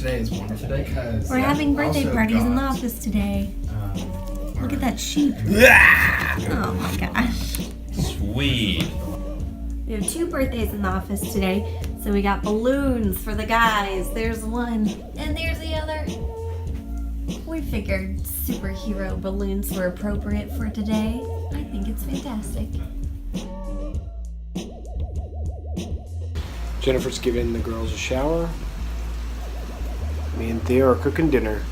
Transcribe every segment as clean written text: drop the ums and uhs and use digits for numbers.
today is wonderful day because We're having birthday parties in the office today. Look at that sheep. Oh my gosh. Sweet. We have 2 birthdays in the office today. So we got balloons for the guys. There's one. And there's the other. We figured superhero balloons were appropriate for today. I think it's fantastic. Jennifer's giving the girls a shower. Me and Theo are cooking dinner.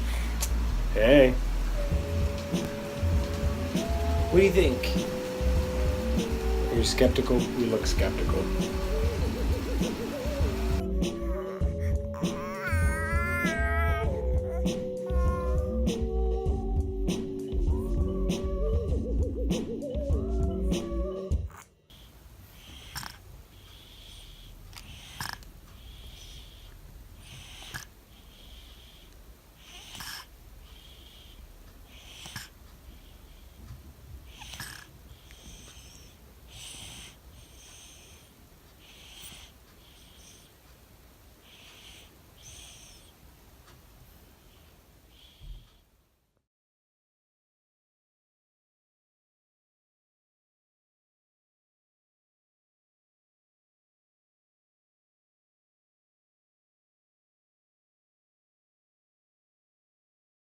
Hey. What do you think? You're skeptical? You look skeptical.